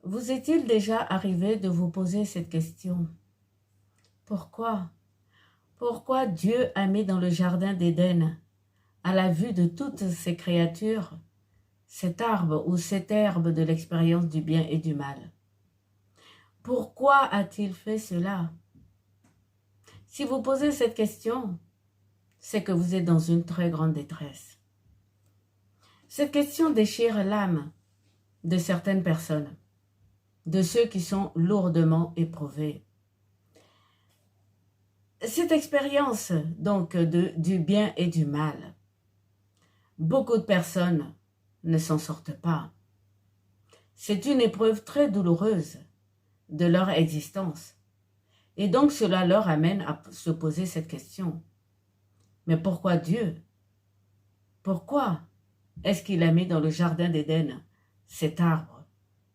Vous est-il déjà arrivé de vous poser cette question? Pourquoi? Pourquoi Dieu a mis dans le jardin d'Éden, à la vue de toutes ces créatures, cet arbre ou cette herbe de l'expérience du bien et du mal? Pourquoi a-t-il fait cela? Si vous posez cette question, c'est que vous êtes dans une très grande détresse. Cette question déchire l'âme de certaines personnes, de ceux qui sont lourdement éprouvés. Cette expérience donc du bien et du mal, beaucoup de personnes ne s'en sortent pas. C'est une épreuve très douloureuse de leur existence. Et donc cela leur amène à se poser cette question. Mais pourquoi Dieu? Pourquoi est-ce qu'il a mis dans le jardin d'Éden cet arbre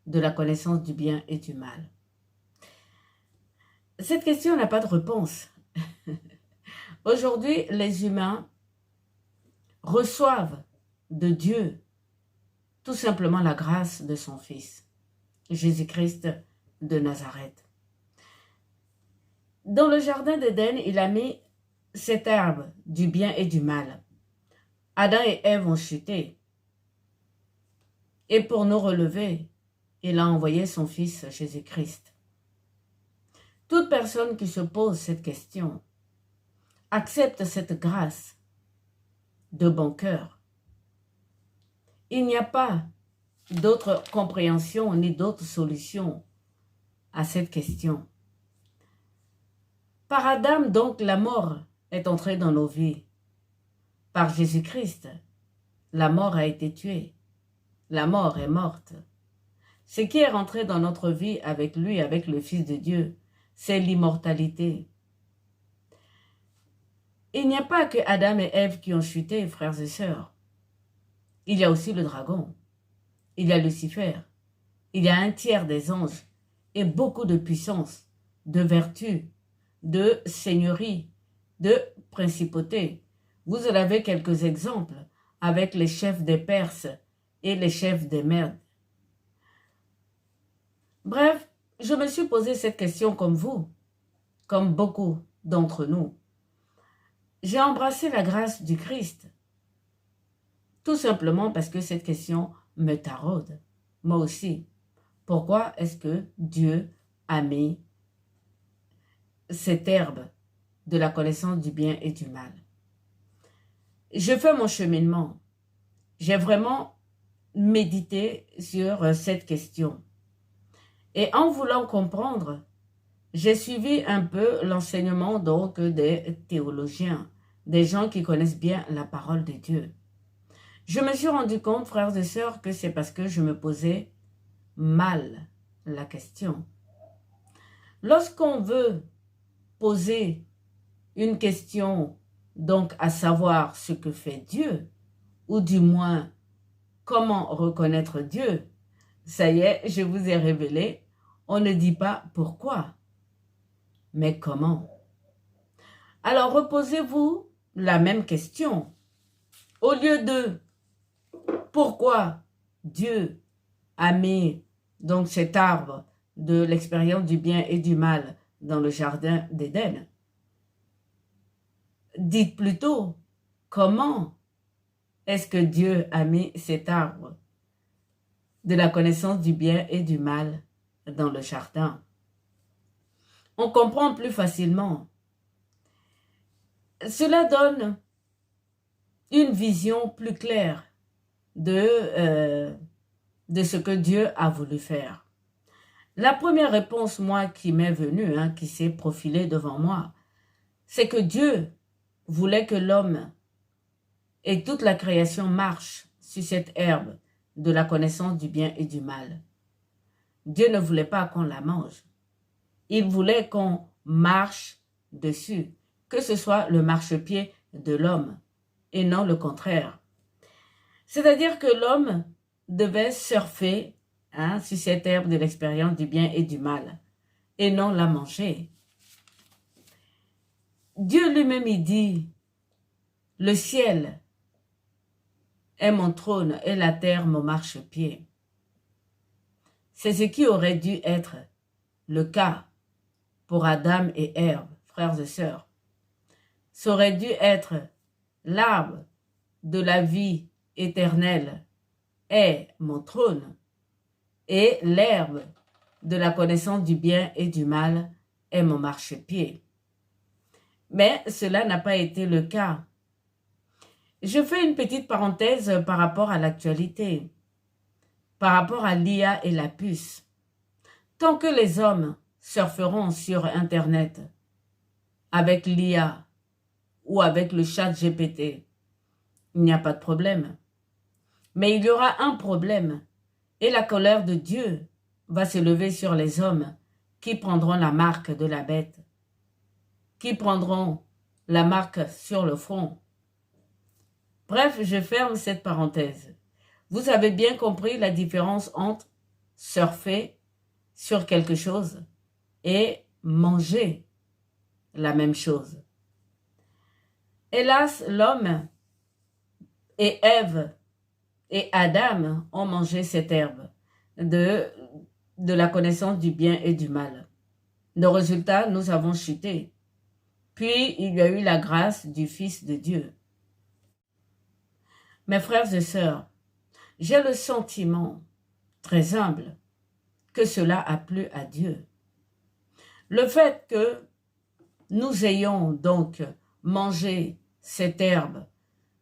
de la connaissance du bien et du mal? Cette question n'a pas de réponse. Aujourd'hui, les humains reçoivent de Dieu tout simplement la grâce de son Fils, Jésus-Christ de Nazareth. Dans le jardin d'Éden, il a mis cette herbe du bien et du mal. Adam et Ève ont chuté. Et pour nous relever, il a envoyé son Fils Jésus-Christ. Toute personne qui se pose cette question accepte cette grâce de bon cœur. Il n'y a pas d'autre compréhension ni d'autre solution à cette question. Par Adam, donc, la mort est entrée dans nos vies. Par Jésus-Christ, la mort a été tuée. La mort est morte. Ce qui est rentré dans notre vie avec lui, avec le Fils de Dieu, c'est l'immortalité. Il n'y a pas que Adam et Ève qui ont chuté, frères et sœurs. Il y a aussi le dragon. Il y a Lucifer. Il y a un tiers des anges et beaucoup de puissance, de vertu, de seigneurie, de principauté. Vous en avez quelques exemples avec les chefs des Perses et les chefs des Mèdes. Bref, je me suis posé cette question comme vous, comme beaucoup d'entre nous. J'ai embrassé la grâce du Christ, tout simplement parce que cette question me taraude, moi aussi. Pourquoi est-ce que Dieu a mis cette herbe de la connaissance du bien et du mal? Je fais mon cheminement. J'ai vraiment médité sur cette question. Et en voulant comprendre, j'ai suivi un peu l'enseignement donc des théologiens, des gens qui connaissent bien la parole de Dieu. Je me suis rendu compte, frères et sœurs, que c'est parce que je me posais mal la question. Lorsqu'on veut poser une question, donc à savoir ce que fait Dieu, ou du moins comment reconnaître Dieu, ça y est, je vous ai révélé, on ne dit pas pourquoi, mais comment. Alors reposez-vous la même question. Au lieu de pourquoi Dieu a mis donc cet arbre de l'expérience du bien et du mal dans le jardin d'Éden, dites plutôt comment est-ce que Dieu a mis cet arbre de la connaissance du bien et du mal dans le jardin. On comprend plus facilement. Cela donne une vision plus claire de ce que Dieu a voulu faire. La première réponse, moi, qui m'est venue, qui s'est profilée devant moi, c'est que Dieu voulait que l'homme et toute la création marchent sur cette herbe de la connaissance du bien et du mal. Dieu ne voulait pas qu'on la mange. Il voulait qu'on marche dessus, que ce soit le marchepied de l'homme et non le contraire. C'est-à-dire que l'homme devait surfer sur cette herbe de l'expérience du bien et du mal et non la manger. Dieu lui-même il dit, le ciel est mon trône et la terre mon marchepied. C'est ce qui aurait dû être le cas pour Adam et Ève, frères et sœurs. Ça aurait dû être l'arbre de la vie éternelle est mon trône et l'herbe de la connaissance du bien et du mal est mon marchepied. Mais cela n'a pas été le cas. Je fais une petite parenthèse par rapport à l'actualité, par rapport à l'IA et la puce. Tant que les hommes surferont sur Internet avec l'IA ou avec le chat GPT, il n'y a pas de problème. Mais il y aura un problème et la colère de Dieu va se lever sur les hommes qui prendront la marque de la bête, qui prendront la marque sur le front. Bref, je ferme cette parenthèse. Vous avez bien compris la différence entre surfer sur quelque chose et manger la même chose. Hélas, l'homme et Ève et Adam ont mangé cette herbe de la connaissance du bien et du mal. Le résultat, nous avons chuté. Puis, il y a eu la grâce du Fils de Dieu. Mes frères et sœurs, j'ai le sentiment, très humble, que cela a plu à Dieu. Le fait que nous ayons donc mangé cette herbe,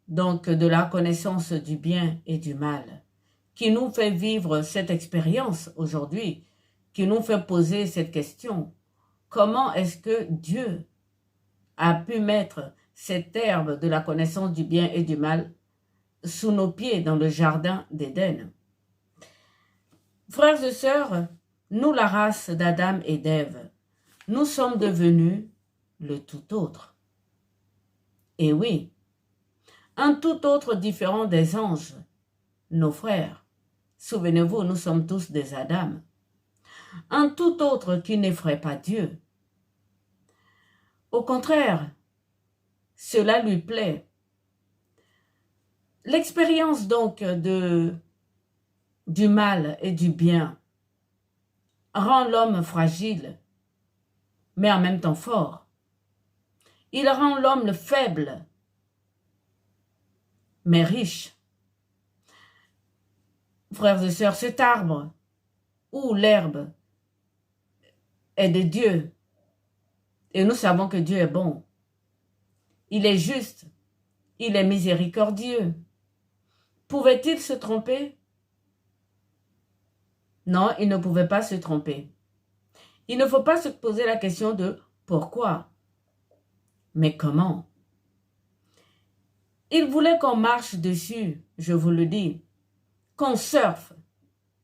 donc de la connaissance du bien et du mal, qui nous fait vivre cette expérience aujourd'hui, qui nous fait poser cette question. Comment est-ce que Dieu a pu mettre cette herbe de la connaissance du bien et du mal sous nos pieds dans le jardin d'Éden? Frères et sœurs, nous, la race d'Adam et d'Ève, nous sommes devenus le tout autre. Et oui, un tout autre différent des anges, nos frères. Souvenez-vous, nous sommes tous des Adam. Un tout autre qui n'effraie pas Dieu. Au contraire, cela lui plaît. L'expérience donc du mal et du bien rend l'homme fragile, mais en même temps fort. Il rend l'homme faible, mais riche. Frères et sœurs, cet arbre où l'herbe est de Dieu, et nous savons que Dieu est bon, il est juste, il est miséricordieux. Pouvait-il se tromper? Non, il ne pouvait pas se tromper. Il ne faut pas se poser la question de pourquoi, mais comment. Il voulait qu'on marche dessus, je vous le dis, qu'on surfe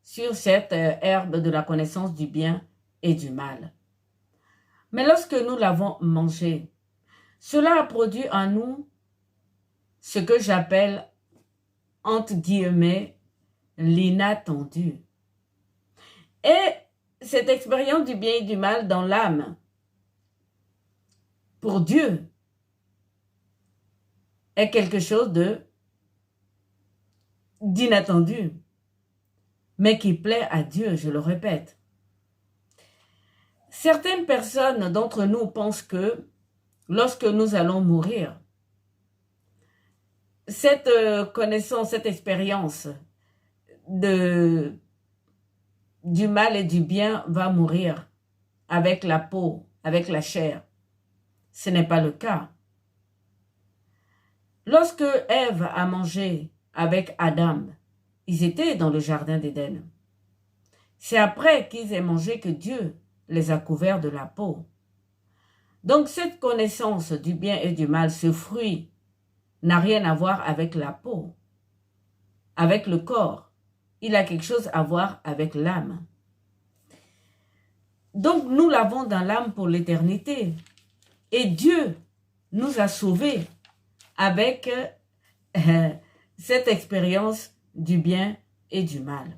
sur cette herbe de la connaissance du bien et du mal. Mais lorsque nous l'avons mangée, cela a produit en nous ce que j'appelle, entre guillemets, l'inattendu. Et cette expérience du bien et du mal dans l'âme, pour Dieu, est quelque chose d'inattendu, mais qui plaît à Dieu, je le répète. Certaines personnes d'entre nous pensent que lorsque nous allons mourir, cette connaissance, cette expérience du mal et du bien va mourir avec la peau, avec la chair. Ce n'est pas le cas. Lorsque Ève a mangé avec Adam, ils étaient dans le jardin d'Éden. C'est après qu'ils aient mangé que Dieu les a couverts de la peau. Donc cette connaissance du bien et du mal, ce fruit, n'a rien à voir avec la peau, avec le corps. Il a quelque chose à voir avec l'âme. Donc nous l'avons dans l'âme pour l'éternité. Et Dieu nous a sauvés avec cette expérience du bien et du mal.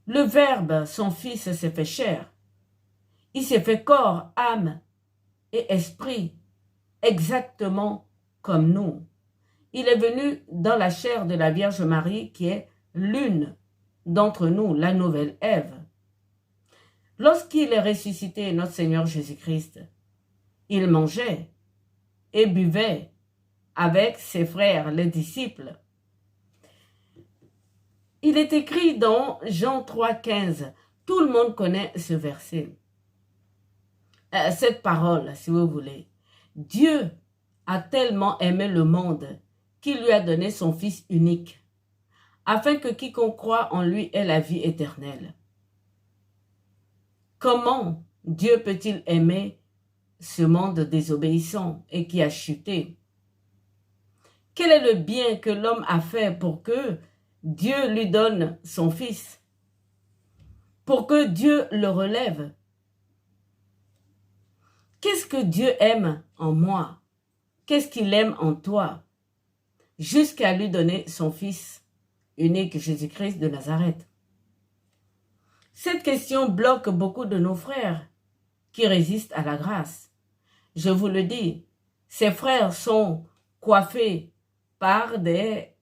Le Verbe, son Fils, s'est fait chair. Il s'est fait corps, âme et esprit, exactement comme nous. Il est venu dans la chair de la Vierge Marie, qui est l'une d'entre nous, la nouvelle Ève. Lorsqu'il est ressuscité, notre Seigneur Jésus-Christ, il mangeait et buvait avec ses frères, les disciples. Il est écrit dans Jean 3,15. Tout le monde connaît ce verset. Cette parole, si vous voulez. Dieu a tellement aimé le monde qu'il lui a donné son Fils unique, afin que quiconque croit en lui ait la vie éternelle. Comment Dieu peut-il aimer ce monde désobéissant et qui a chuté? Quel est le bien que l'homme a fait pour que Dieu lui donne son Fils? Pour que Dieu le relève? Qu'est-ce que Dieu aime en moi? Qu'est-ce qu'il aime en toi? Jusqu'à lui donner son Fils unique, Jésus-Christ de Nazareth. Cette question bloque beaucoup de nos frères qui résistent à la grâce. Je vous le dis, ces frères sont coiffés par des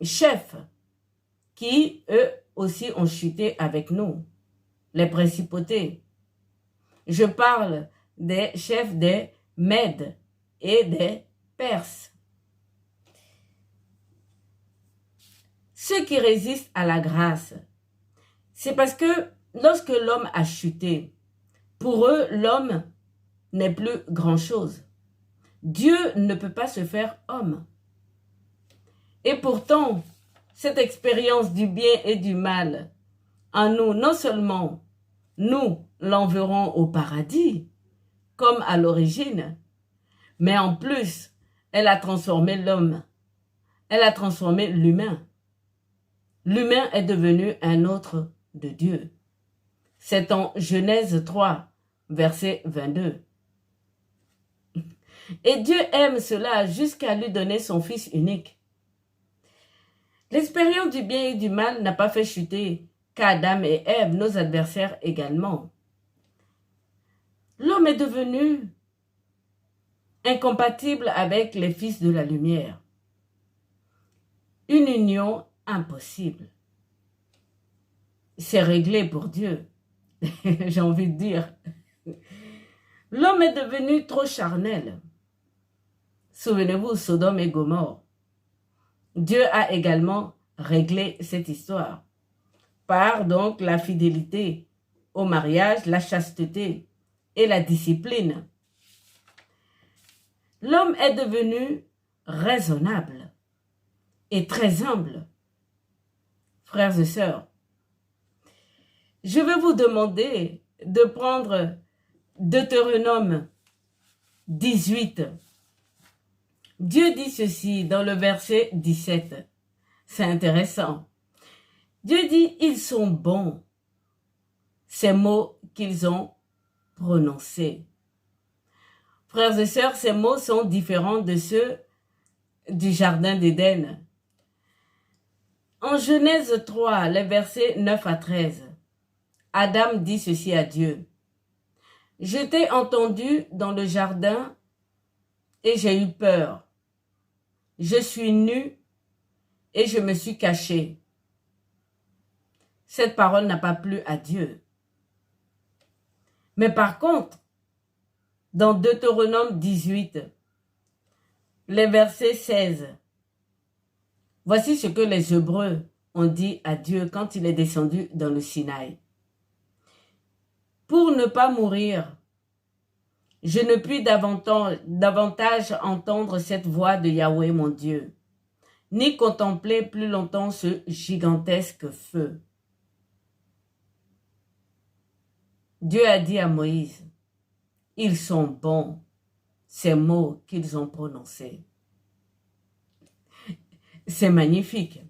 chefs qui, eux aussi, ont chuté avec nous, les principautés. Je parle des chefs des Mèdes et des Perses. Ceux qui résistent à la grâce, c'est parce que lorsque l'homme a chuté, pour eux, l'homme n'est plus grand-chose. Dieu ne peut pas se faire homme. Et pourtant, cette expérience du bien et du mal en nous, non seulement nous l'enverrons au paradis, comme à l'origine, mais en plus, elle a transformé l'homme. Elle a transformé l'humain. L'humain est devenu un autre de Dieu. C'est en Genèse 3, verset 22. Et Dieu aime cela jusqu'à lui donner son Fils unique. L'expérience du bien et du mal n'a pas fait chuter qu'Adam et Ève, nos adversaires également. L'homme est devenu incompatible avec les fils de la lumière. Une union impossible. C'est réglé pour Dieu. J'ai envie de dire. L'homme est devenu trop charnel. Souvenez-vous, Sodome et Gomorrhe. Dieu a également réglé cette histoire par donc la fidélité au mariage, la chasteté et la discipline. L'homme est devenu raisonnable et très humble. Frères et sœurs, je vais vous demander de prendre Deutéronome 18. Dieu dit ceci dans le verset 17. C'est intéressant. Dieu dit, ils sont bons, ces mots qu'ils ont prononcés. Frères et sœurs, ces mots sont différents de ceux du jardin d'Éden. En Genèse 3, les versets 9 à 13, Adam dit ceci à Dieu. Je t'ai entendu dans le jardin et j'ai eu peur. Je suis nu et je me suis caché. Cette parole n'a pas plu à Dieu. Mais par contre, dans Deutéronome 18, les versets 16, voici ce que les Hébreux ont dit à Dieu quand il est descendu dans le Sinaï. Pour ne pas mourir, je ne puis davantage entendre cette voix de Yahweh mon Dieu, ni contempler plus longtemps ce gigantesque feu. Dieu a dit à Moïse, ils sont bons, ces mots qu'ils ont prononcés. C'est magnifique.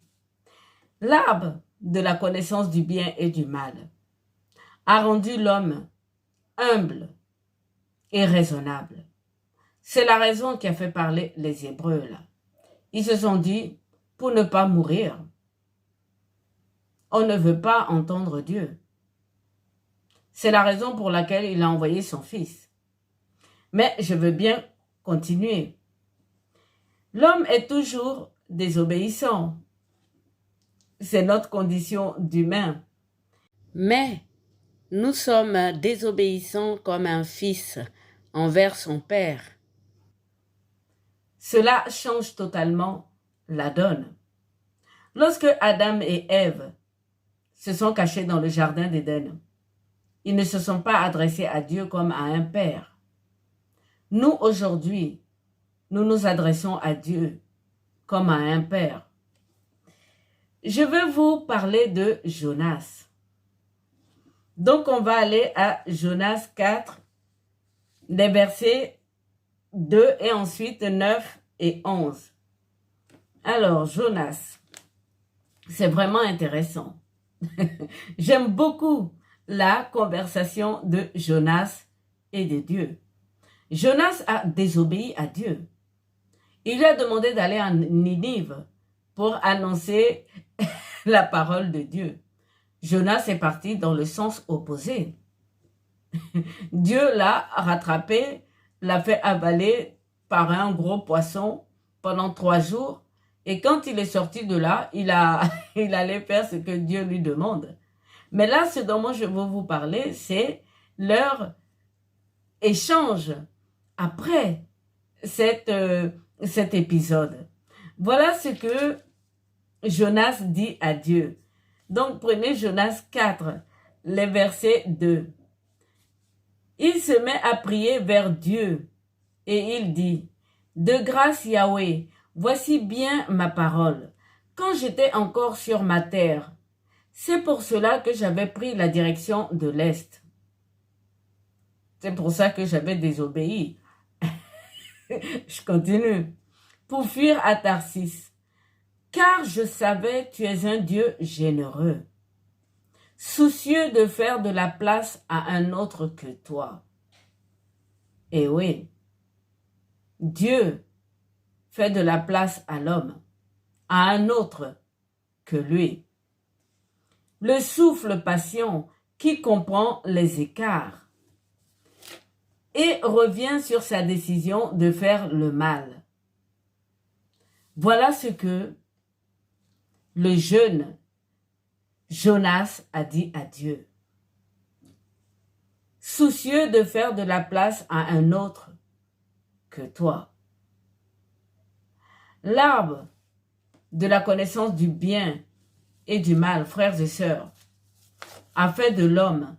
L'arbre de la connaissance du bien et du mal a rendu l'homme humble et raisonnable. C'est la raison qui a fait parler les Hébreux là. Ils se sont dit, pour ne pas mourir, on ne veut pas entendre Dieu. C'est la raison pour laquelle il a envoyé son fils. Mais je veux bien continuer. L'homme est toujours désobéissant. c'est notre condition d'humain. Mais nous sommes désobéissants comme un fils envers son père. Cela change totalement la donne. Lorsque Adam et Ève se sont cachés dans le jardin d'Éden, ils ne se sont pas adressés à Dieu comme à un père. Nous, aujourd'hui, nous nous adressons à Dieu comme à un père. Je veux vous parler de Jonas. Donc, on va aller à Jonas 4, les versets 2 et ensuite 9 et 11. Alors, Jonas, c'est vraiment intéressant. J'aime beaucoup la conversation de Jonas et de Dieu. Jonas a désobéi à Dieu. Il lui a demandé d'aller en Ninive pour annoncer la parole de Dieu. Jonas est parti dans le sens opposé. Dieu l'a rattrapé, l'a fait avaler par un gros poisson pendant 3 jours. Et quand il est sorti de là, il allait faire ce que Dieu lui demande. Mais là, ce dont je veux vous parler, c'est leur échange après cet épisode. Voilà ce que Jonas dit à Dieu. Donc, prenez Jonas 4, les versets 2. Il se met à prier vers Dieu et il dit, « De grâce Yahweh, voici bien ma parole. Quand j'étais encore sur ma terre, c'est pour cela que j'avais pris la direction de l'Est. » C'est pour ça que j'avais désobéi. Je continue. Pour fuir à Tarsis, car je savais tu es un Dieu généreux, soucieux de faire de la place à un autre que toi. Et oui, Dieu fait de la place à l'homme, à un autre que lui. Le souffle patient qui comprend les écarts et revient sur sa décision de faire le mal. Voilà ce que le jeune Jonas a dit à Dieu. Soucieux de faire de la place à un autre que toi. L'arbre de la connaissance du bien et du mal, frères et sœurs, a fait de l'homme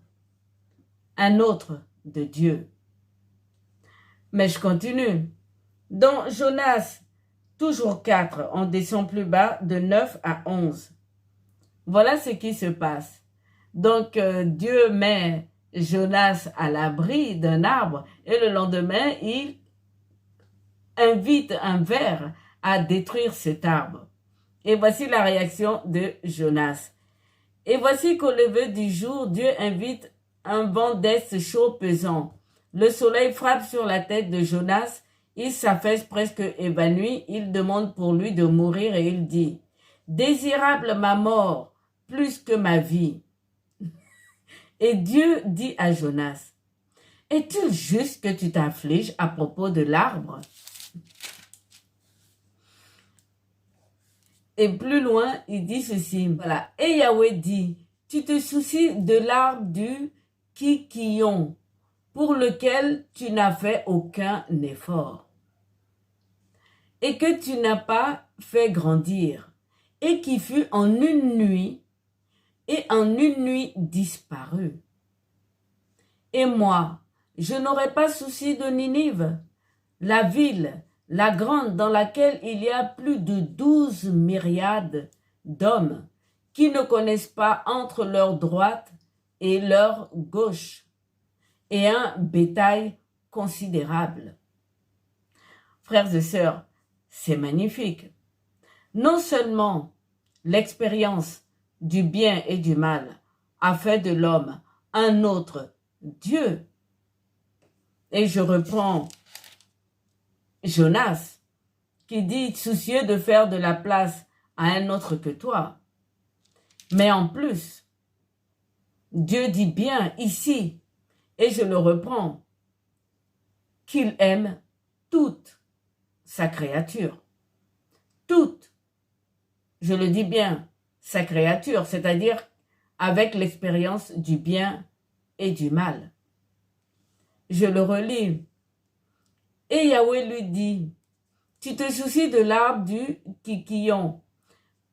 un autre de Dieu. Mais je continue. Dans Jonas, toujours 4, on descend plus bas de 9 à 11. Voilà ce qui se passe. Donc, Dieu met Jonas à l'abri d'un arbre et le lendemain, il invite un ver à détruire cet arbre. Et voici la réaction de Jonas. Et voici qu'au lever du jour, Dieu invite un vent d'est chaud pesant. Le soleil frappe sur la tête de Jonas. Il s'affaisse presque évanoui. Il demande pour lui de mourir et il dit, « Désirable ma mort plus que ma vie. » Et Dieu dit à Jonas, « Est-il juste que tu t'affliges à propos de l'arbre? » Et plus loin, il dit ceci, voilà. Et Yahweh dit, « Tu te soucies de l'arbre du Kikion, pour lequel tu n'as fait aucun effort, et que tu n'as pas fait grandir, et qui fut en une nuit, et en une nuit disparu. Et moi, je n'aurais pas souci de Ninive, la ville, la grande dans laquelle il y a plus de 12 myriades d'hommes qui ne connaissent pas entre leur droite et leur gauche, et un bétail considérable. » Frères et sœurs, c'est magnifique. Non seulement l'expérience du bien et du mal a fait de l'homme un autre Dieu, et je reprends Jonas, qui dit soucieux de faire de la place à un autre que toi. Mais en plus, Dieu dit bien ici, et je le reprends, qu'il aime toute sa créature. Toute, je le dis bien, sa créature, c'est-à-dire avec l'expérience du bien et du mal. Je le relis. Et Yahweh lui dit, tu te soucies de l'arbre du Kikion,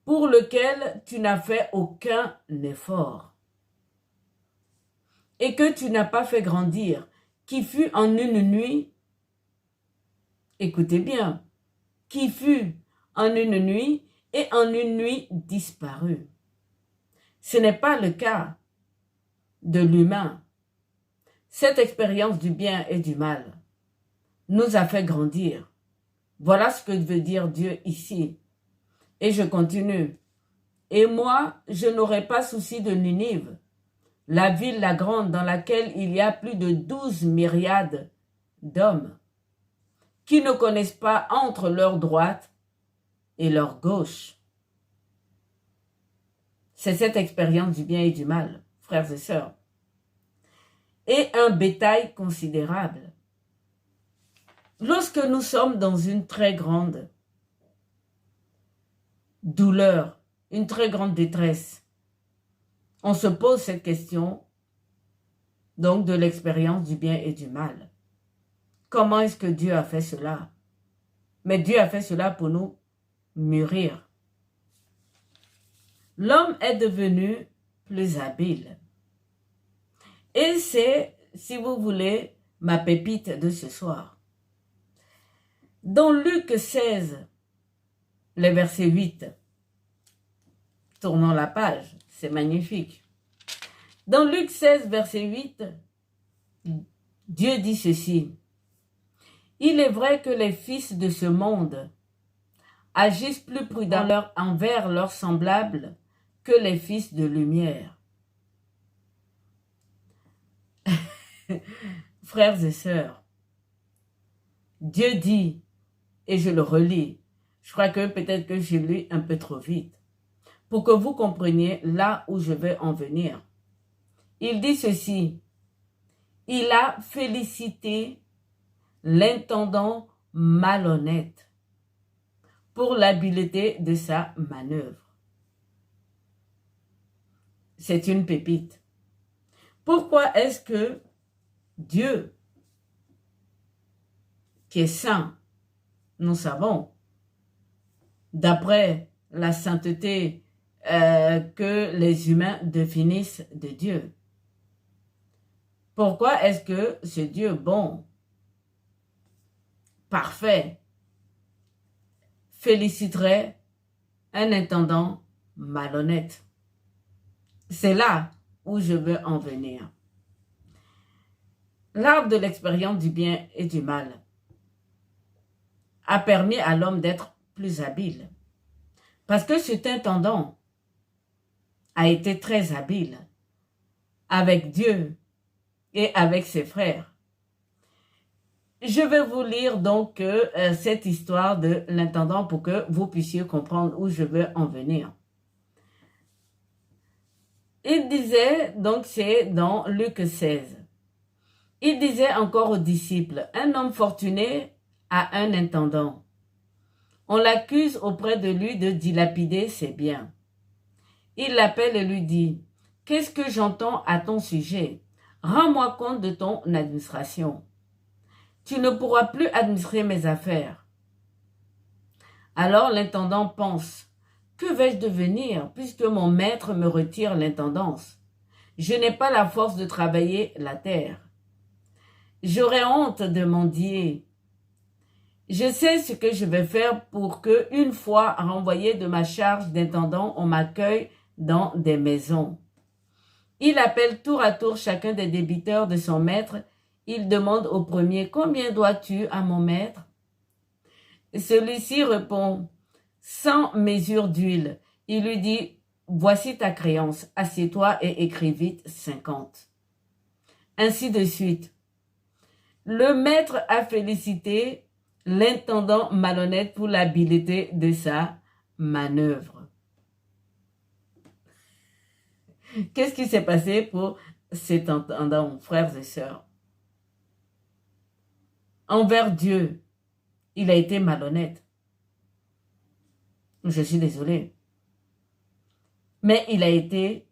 pour lequel tu n'as fait aucun effort, et que tu n'as pas fait grandir, qui fut en une nuit, écoutez bien, qui fut en une nuit et en une nuit disparu. Ce n'est pas le cas de l'humain. Cette expérience du bien et du mal nous a fait grandir. Voilà ce que veut dire Dieu ici. Et je continue. Et moi, je n'aurai pas souci de Ninive, la ville la grande dans laquelle il y a plus de 12 myriades d'hommes qui ne connaissent pas entre leur droite et leur gauche. C'est cette expérience du bien et du mal, frères et sœurs. Et un bétail considérable. Lorsque nous sommes dans une très grande douleur, une très grande détresse, on se pose cette question donc de l'expérience du bien et du mal. Comment est-ce que Dieu a fait cela? Mais Dieu a fait cela pour nous mûrir. L'homme est devenu plus habile. Et c'est, si vous voulez, ma pépite de ce soir. Dans Luc 16, le verset 8, tournons la page, c'est magnifique. Dans Luc 16, verset 8, Dieu dit ceci. Il est vrai que les fils de ce monde agissent plus prudemment envers leurs semblables que les fils de lumière. Frères et sœurs, Dieu dit, et je le relis, je crois que peut-être que j'ai lu un peu trop vite, pour que vous compreniez là où je vais en venir. Il dit ceci, il a félicité l'intendant malhonnête pour l'habileté de sa manœuvre. C'est une pépite. Pourquoi est-ce que Dieu, qui est saint, nous savons, d'après la sainteté que les humains définissent de Dieu, pourquoi est-ce que ce Dieu bon, parfait, féliciterait un intendant malhonnête? C'est là où je veux en venir. L'arbre de l'expérience du bien et du mal a permis à l'homme d'être plus habile. Parce que cet intendant a été très habile avec Dieu et avec ses frères. Je vais vous lire donc cette histoire de l'intendant pour que vous puissiez comprendre où je veux en venir. Il disait, donc c'est dans Luc 16, il disait encore aux disciples, un homme fortuné a un intendant. On l'accuse auprès de lui de dilapider ses biens. Il l'appelle et lui dit, « Qu'est-ce que j'entends à ton sujet? Rends-moi compte de ton administration. Tu ne pourras plus administrer mes affaires. » Alors l'intendant pense, « Que vais-je devenir puisque mon maître me retire l'intendance? Je n'ai pas la force de travailler la terre. J'aurais honte de mendier. Je sais ce que je vais faire pour que, une fois renvoyé de ma charge d'intendant, on m'accueille dans des maisons. » Il appelle tour à tour chacun des débiteurs de son maître. Il demande au premier, « Combien dois-tu à mon maître? » Celui-ci répond, « 100 mesures d'huile. » Il lui dit, « Voici ta créance, assieds-toi et écris vite 50. » Ainsi de suite. Le maître a félicité l'intendant malhonnête pour l'habileté de sa manœuvre. Qu'est-ce qui s'est passé pour cet intendant, frères et sœurs? Envers Dieu, il a été malhonnête. Je suis désolée. Mais il a été,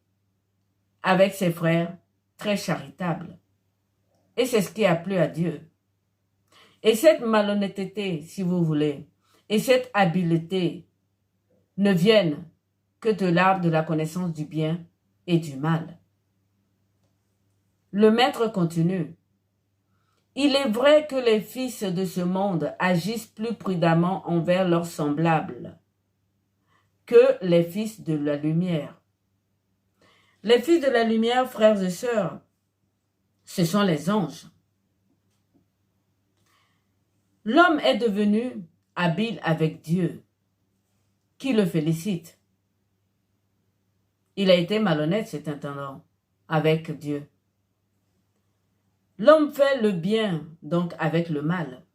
avec ses frères, très charitable. Et c'est ce qui a plu à Dieu. Et cette malhonnêteté, si vous voulez, et cette habileté ne viennent que de l'arbre de la connaissance du bien et du mal. Le maître continue. Il est vrai que les fils de ce monde agissent plus prudemment envers leurs semblables que les fils de la lumière. Les fils de la lumière, frères et sœurs, ce sont les anges. L'homme est devenu habile avec Dieu, qui le félicite. Il a été malhonnête, cet intendant, avec Dieu. L'homme fait le bien, donc avec le mal.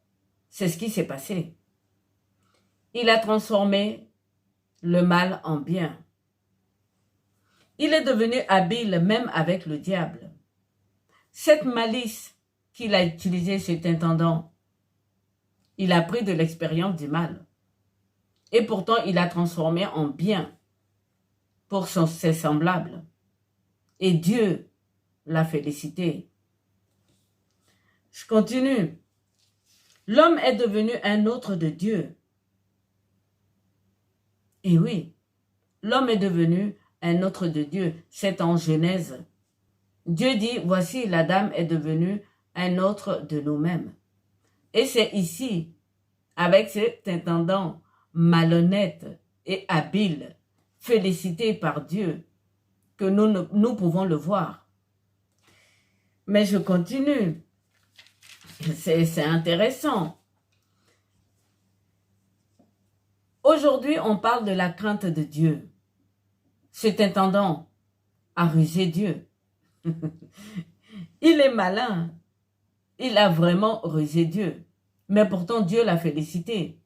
C'est ce qui s'est passé. Il a transformé le mal en bien. Il est devenu habile même avec le diable. Cette malice qu'il a utilisée, cet intendant, il a pris de l'expérience du mal. Et pourtant, il a transformé en bien pour ses semblables. Et Dieu l'a félicité. Je continue. L'homme est devenu un autre de Dieu. Et oui, l'homme est devenu un autre de Dieu. C'est en Genèse. Dieu dit, voici la dame est devenue un autre de nous-mêmes. Et c'est ici, avec cet intendant malhonnête et habile, félicité par Dieu, que nous pouvons le voir. Mais je continue. C'est intéressant. Aujourd'hui, on parle de la crainte de Dieu. Cet intendant a rusé Dieu. Il est malin. Il a vraiment rusé Dieu. Mais pourtant, Dieu l'a félicité.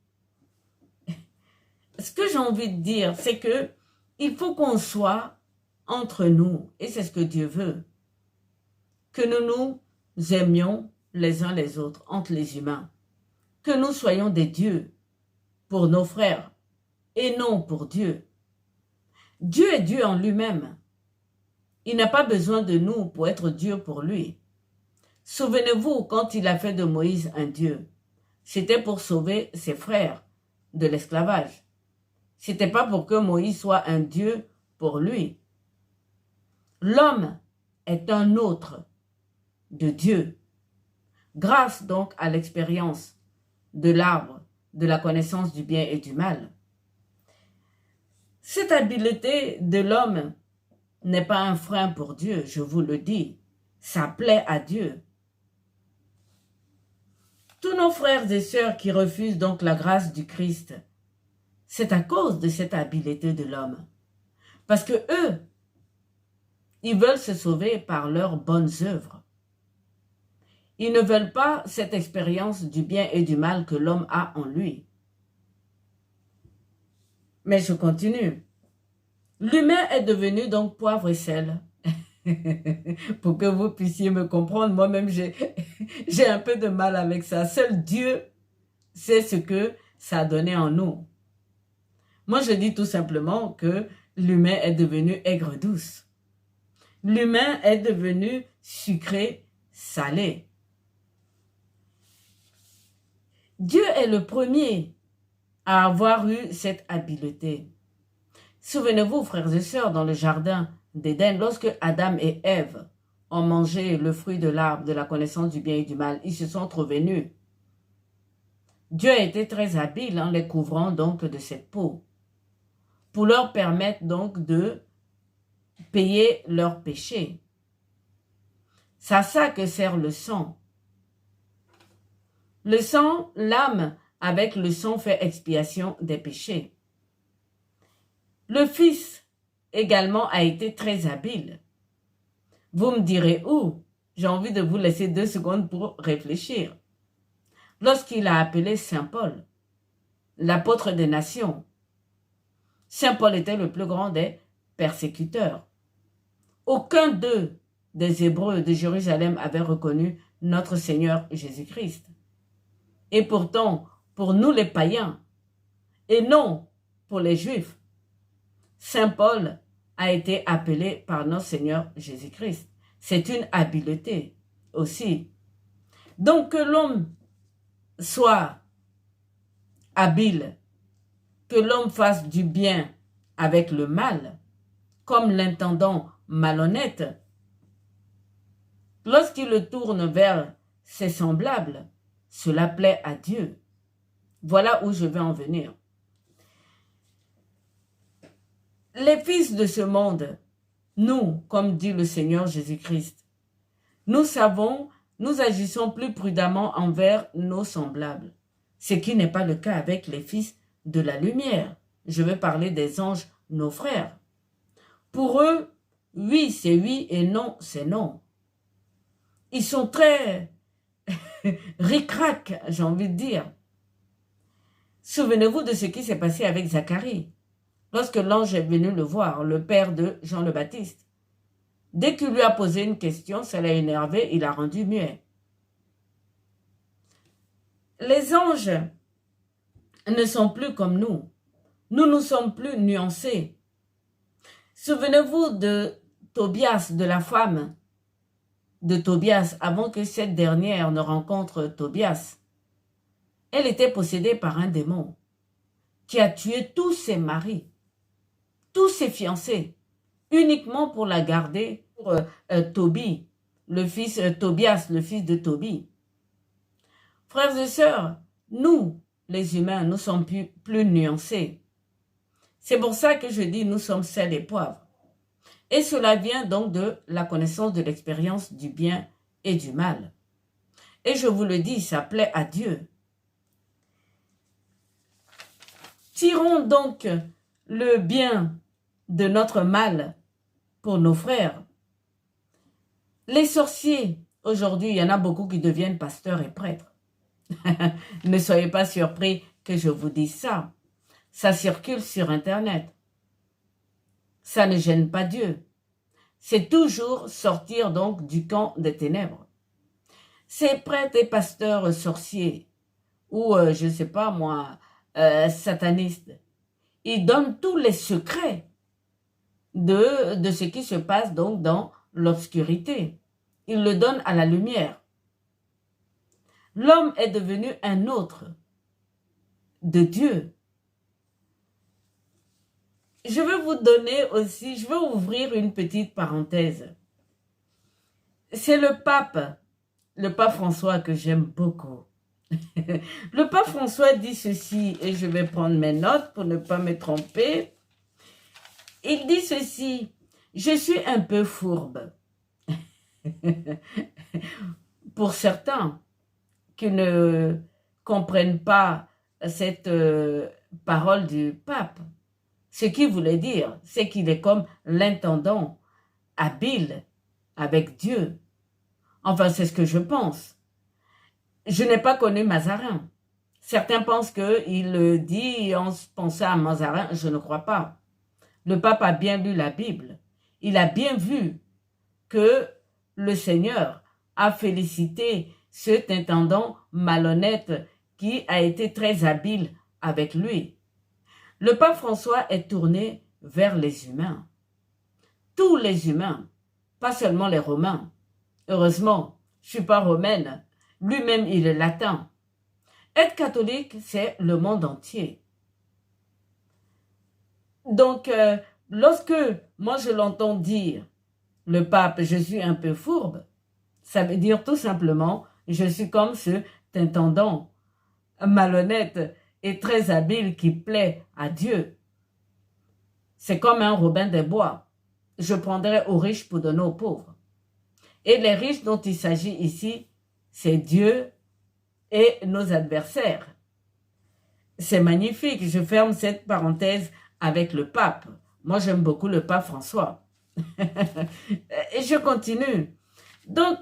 Ce que j'ai envie de dire, c'est que il faut qu'on soit entre nous. Et c'est ce que Dieu veut. Que nous nous aimions les uns les autres, entre les humains. Que nous soyons des dieux pour nos frères et non pour Dieu. Dieu est Dieu en lui-même. Il n'a pas besoin de nous pour être Dieu pour lui. Souvenez-vous quand il a fait de Moïse un Dieu. C'était pour sauver ses frères de l'esclavage. C'était pas pour que Moïse soit un Dieu pour lui. L'homme est un autre de Dieu. Grâce donc à l'expérience de l'arbre de la connaissance du bien et du mal. Cette habileté de l'homme n'est pas un frein pour Dieu, je vous le dis. Ça plaît à Dieu. Tous nos frères et sœurs qui refusent donc la grâce du Christ, c'est à cause de cette habileté de l'homme. Parce que eux, ils veulent se sauver par leurs bonnes œuvres. Ils ne veulent pas cette expérience du bien et du mal que l'homme a en lui. Mais je continue. L'humain est devenu donc poivre et sel. Pour que vous puissiez me comprendre, moi-même j'ai un peu de mal avec ça. Seul Dieu sait ce que ça a donné en nous. Moi je dis tout simplement que l'humain est devenu aigre-douce. L'humain est devenu sucré-salé. Dieu est le premier à avoir eu cette habileté. Souvenez-vous, frères et sœurs, dans le jardin d'Éden, lorsque Adam et Ève ont mangé le fruit de l'arbre de la connaissance du bien et du mal, ils se sont trouvés nus. Dieu a été très habile en les couvrant donc de cette peau, pour leur permettre donc de payer leurs péchés. C'est à ça que sert le sang. Le sang, l'âme avec le sang fait expiation des péchés. Le Fils également a été très habile. Vous me direz où? J'ai envie de vous laisser 2 secondes pour réfléchir. Lorsqu'il a appelé Saint Paul, l'apôtre des nations, Saint Paul était le plus grand des persécuteurs. Aucun d'eux, des Hébreux de Jérusalem, avait reconnu notre Seigneur Jésus-Christ. Et pourtant, pour nous les païens, et non pour les Juifs, Saint Paul a été appelé par notre Seigneur Jésus-Christ. C'est une habileté aussi. Donc que l'homme soit habile, que l'homme fasse du bien avec le mal, comme l'intendant malhonnête, lorsqu'il le tourne vers ses semblables, cela plaît à Dieu. Voilà où je vais en venir. Les fils de ce monde, nous, comme dit le Seigneur Jésus-Christ, nous savons, nous agissons plus prudemment envers nos semblables, ce qui n'est pas le cas avec les fils de la lumière. Je veux parler des anges, nos frères. Pour eux, oui, c'est oui et non, c'est non. Ils sont très ric-rac, j'ai envie de dire. Souvenez-vous de ce qui s'est passé avec Zacharie, lorsque l'ange est venu le voir, le père de Jean le Baptiste. Dès qu'il lui a posé une question, ça l'a énervé, il a rendu muet. Les anges ne sont plus comme nous. Nous ne sommes plus nuancés. Souvenez-vous de Tobias, de la femme de Tobias, avant que cette dernière ne rencontre Tobias. Elle était possédée par un démon qui a tué tous ses maris, tous ses fiancés, uniquement pour la garder pour Tobie, Tobias, le fils de Tobie. Frères et sœurs, nous, les humains, nous sommes plus nuancés. C'est pour ça que je dis nous sommes sel et poivre. Et cela vient donc de la connaissance de l'expérience du bien et du mal. Et je vous le dis, ça plaît à Dieu. Tirons donc le bien de notre mal pour nos frères. Les sorciers, aujourd'hui, il y en a beaucoup qui deviennent pasteurs et prêtres. Ne soyez pas surpris que je vous dise ça. Ça circule sur Internet. Ça ne gêne pas Dieu. C'est toujours sortir donc du camp des ténèbres. Ces prêtres et pasteurs sorciers, ou je ne sais pas moi, satanistes, ils donnent tous les secrets de ce qui se passe donc dans l'obscurité. Ils le donnent à la lumière. L'homme est devenu un autre de Dieu. Je vais vous donner aussi, je vais ouvrir une petite parenthèse. C'est le pape François que j'aime beaucoup. Le pape François dit ceci, et je vais prendre mes notes pour ne pas me tromper. Il dit ceci: je suis un peu fourbe. Pour certains qui ne comprennent pas cette parole du pape, ce qu'il voulait dire, c'est qu'il est comme l'intendant habile avec Dieu. Enfin, c'est ce que je pense. Je n'ai pas connu Mazarin. Certains pensent qu'il le dit en pensant à Mazarin. Je ne crois pas. Le pape a bien lu la Bible. Il a bien vu que le Seigneur a félicité cet intendant malhonnête qui a été très habile avec lui. Le pape François est tourné vers les humains. Tous les humains, pas seulement les Romains. Heureusement, je ne suis pas romaine. Lui-même, il est latin. Être catholique, c'est le monde entier. Donc, lorsque moi je l'entends dire, le pape, je suis un peu fourbe, ça veut dire tout simplement, je suis comme ce intendant malhonnête et très habile qui plaît à Dieu. C'est comme un Robin des Bois. Je prendrai aux riches pour donner aux pauvres. Et les riches dont il s'agit ici, c'est Dieu et nos adversaires. C'est magnifique. Je ferme cette parenthèse avec le pape. Moi, j'aime beaucoup le pape François. Et je continue. Donc,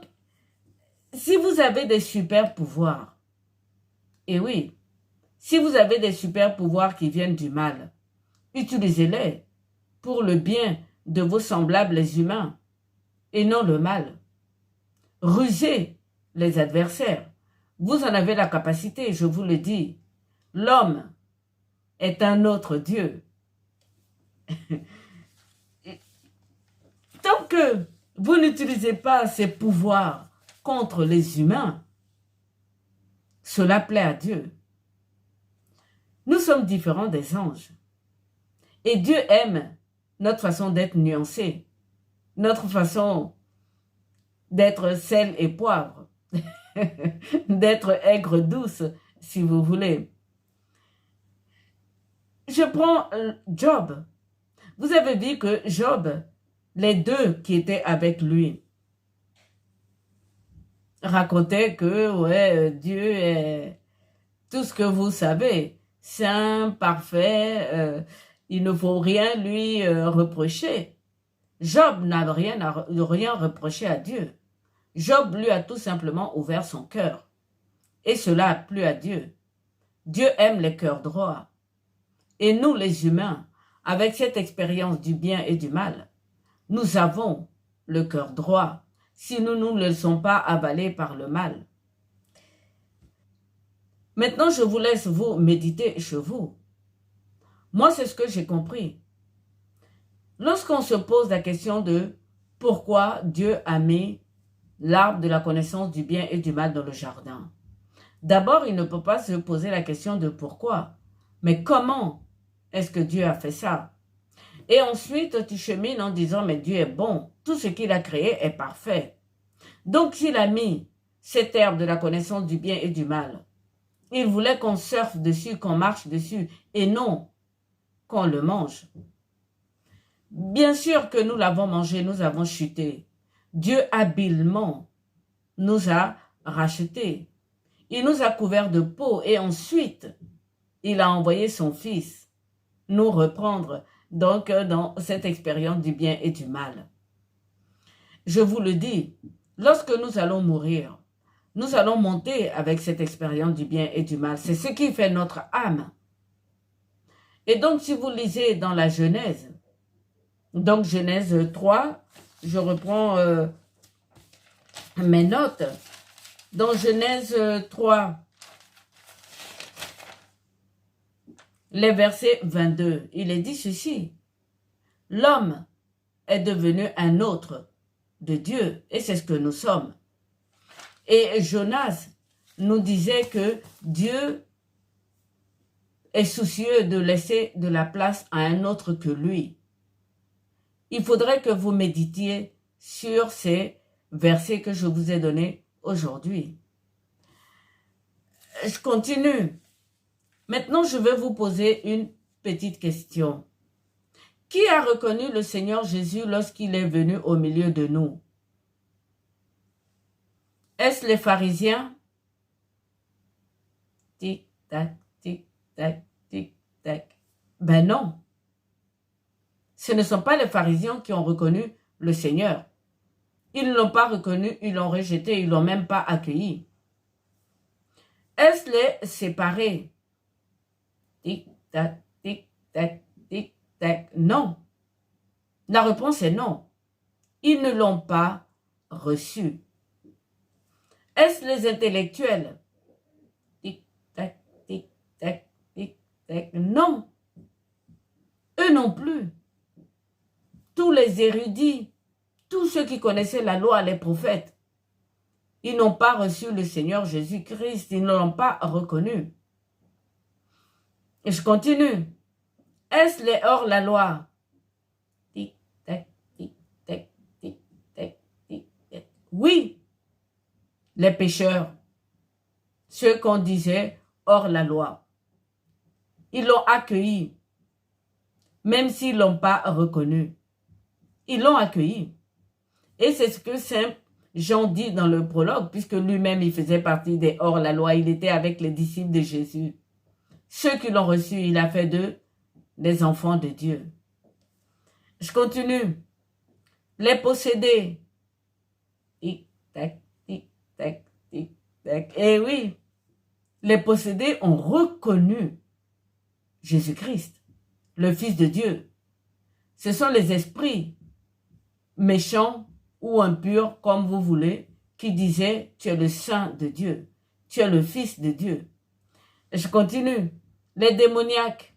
si vous avez des super pouvoirs, et oui, si vous avez des super pouvoirs qui viennent du mal, utilisez-les pour le bien de vos semblables les humains et non le mal. Rusez les adversaires. Vous en avez la capacité, je vous le dis. L'homme est un autre Dieu. que vous n'utilisez pas ces pouvoirs contre les humains, cela plaît à Dieu. Nous sommes différents des anges. Et Dieu aime notre façon d'être nuancée, notre façon d'être sel et poivre, d'être aigre douce, si vous voulez. Je prends Job. Vous avez vu que Job, les deux qui étaient avec lui, racontaient que Dieu est tout ce que vous savez, saint, parfait, il ne faut rien lui reprocher. Job n'a rien reproché à Dieu. Job lui a tout simplement ouvert son cœur. Et cela a plu à Dieu. Dieu aime les cœurs droits. Et nous, les humains, avec cette expérience du bien et du mal, nous avons le cœur droit si nous ne nous laissons pas avaler par le mal. Maintenant, je vous laisse vous méditer chez vous. Moi, c'est ce que j'ai compris. Lorsqu'on se pose la question de pourquoi Dieu a mis l'arbre de la connaissance du bien et du mal dans le jardin, d'abord, il ne peut pas se poser la question de pourquoi, mais comment est-ce que Dieu a fait ça? Et ensuite, tu chemines en disant, mais Dieu est bon, tout ce qu'il a créé est parfait. Donc, s'il a mis cette herbe de la connaissance du bien et du mal, il voulait qu'on surfe dessus, qu'on marche dessus, et non qu'on le mange. Bien sûr que nous l'avons mangé, nous avons chuté. Dieu habilement nous a rachetés. Il nous a couverts de peau et ensuite, il a envoyé son Fils nous reprendre donc dans cette expérience du bien et du mal. Je vous le dis, lorsque nous allons mourir, nous allons monter avec cette expérience du bien et du mal. C'est ce qui fait notre âme. Et donc, si vous lisez dans la Genèse, donc Genèse 3, je reprends mes notes. Dans Genèse 3, les versets 22, il est dit ceci. L'homme est devenu un autre de Dieu, et c'est ce que nous sommes. Et Jonas nous disait que Dieu est soucieux de laisser de la place à un autre que lui. Il faudrait que vous méditiez sur ces versets que je vous ai donnés aujourd'hui. Je continue. Maintenant, je vais vous poser une petite question. Qui a reconnu le Seigneur Jésus lorsqu'il est venu au milieu de nous? Est-ce les pharisiens? Tic, tac, tic, tac, tic, tac. Ben non. Ce ne sont pas les pharisiens qui ont reconnu le Seigneur. Ils ne l'ont pas reconnu, ils l'ont rejeté, ils ne l'ont même pas accueilli. Est-ce les séparés? Tic, tac, tic, tac, tic, tac. Non. La réponse est non. Ils ne l'ont pas reçu. Est-ce les intellectuels? Tic, tac, tic, tac, tic, tac. Non. Eux non plus. Tous les érudits, tous ceux qui connaissaient la loi, les prophètes, ils n'ont pas reçu le Seigneur Jésus-Christ, ils ne l'ont pas reconnu. Et je continue. Est-ce les hors-la-loi? Tic, tac, tic, tac, tic, tac, tic, tac. Oui, les pécheurs, ceux qu'on disait hors la loi, ils l'ont accueilli, même s'ils ne l'ont pas reconnu. Ils l'ont accueilli. Et c'est ce que Saint Jean dit dans le prologue, puisque lui-même, il faisait partie des hors-la-loi. Il était avec les disciples de Jésus. Ceux qui l'ont reçu, il a fait d'eux des enfants de Dieu. Je continue. Les possédés. Tic, tac, tic, tac, tic, tac. Eh oui, les possédés ont reconnu Jésus-Christ, le Fils de Dieu. Ce sont les esprits méchants ou impurs, comme vous voulez, qui disaient, tu es le Saint de Dieu, tu es le Fils de Dieu. Et je continue. Les démoniaques.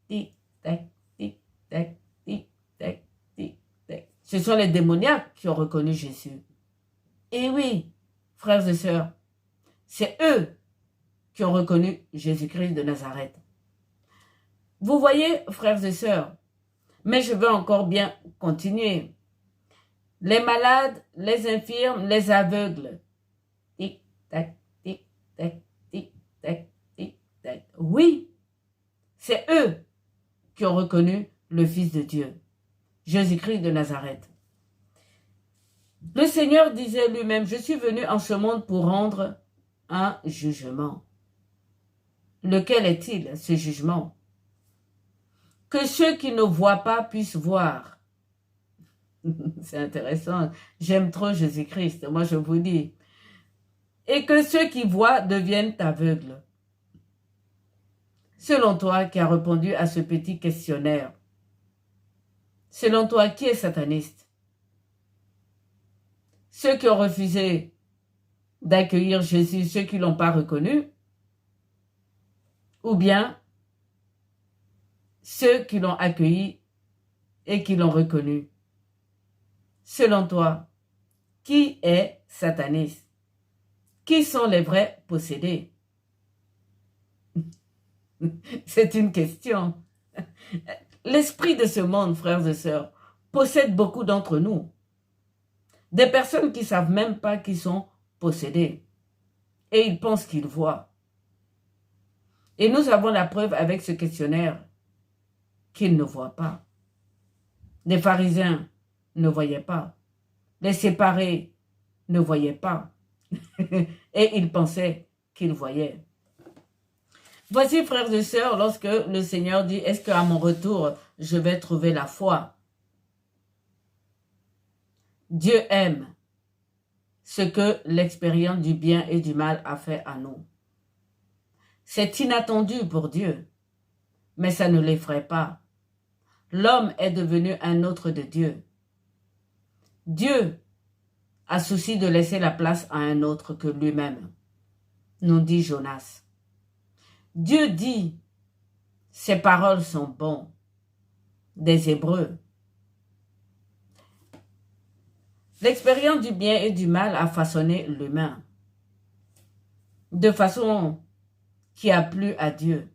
Tic, tac, tic, tac, tic, tac, tic, tac. Ce sont les démoniaques qui ont reconnu Jésus. Et oui, frères et sœurs, c'est eux qui ont reconnu Jésus-Christ de Nazareth. Vous voyez, frères et sœurs, mais je veux encore bien continuer. Les malades, les infirmes, les aveugles. Tic, tac, tic, tac, tic, tac, tic, tac. Oui, c'est eux qui ont reconnu le Fils de Dieu, Jésus-Christ de Nazareth. Le Seigneur disait lui-même, je suis venu en ce monde pour rendre un jugement. Lequel est-il, ce jugement? Que ceux qui ne voient pas puissent voir. C'est intéressant. J'aime trop Jésus-Christ, moi je vous dis. Et que ceux qui voient deviennent aveugles. Selon toi qui as répondu à ce petit questionnaire, selon toi, qui est sataniste? Ceux qui ont refusé d'accueillir Jésus, ceux qui ne l'ont pas reconnu, ou bien ceux qui l'ont accueilli et qui l'ont reconnu. Selon toi, qui est sataniste? Qui sont les vrais possédés? C'est une question. L'esprit de ce monde, frères et sœurs, possède beaucoup d'entre nous. Des personnes qui ne savent même pas qu'ils sont possédés. Et ils pensent qu'ils voient. Et nous avons la preuve avec ce questionnaire qu'ils ne voient pas. Les pharisiens ne voyaient pas. Les séparés ne voyaient pas. Et ils pensaient qu'ils voyaient. Voici, frères et sœurs, lorsque le Seigneur dit, est-ce qu'à mon retour, je vais trouver la foi? Dieu aime ce que l'expérience du bien et du mal a fait à nous. C'est inattendu pour Dieu, mais ça ne l'effraie pas. L'homme est devenu un autre de Dieu. Dieu a souci de laisser la place à un autre que lui-même, nous dit Jonas. Dieu dit, ses paroles sont bonnes, des Hébreux. L'expérience du bien et du mal a façonné l'humain de façon qui a plu à Dieu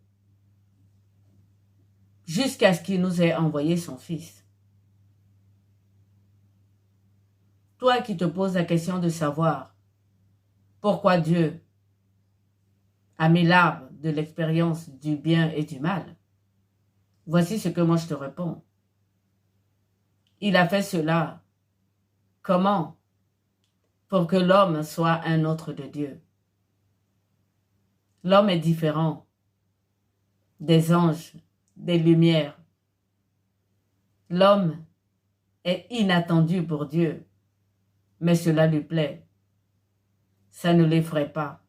jusqu'à ce qu'il nous ait envoyé son Fils. Toi qui te poses la question de savoir pourquoi Dieu a mis l'arbre de l'expérience du bien et du mal, voici ce que moi je te réponds. Il a fait cela. Comment? Pour que l'homme soit un autre de Dieu. L'homme est différent des anges, des lumières. L'homme est inattendu pour Dieu, mais cela lui plaît. Ça ne l'effraie pas.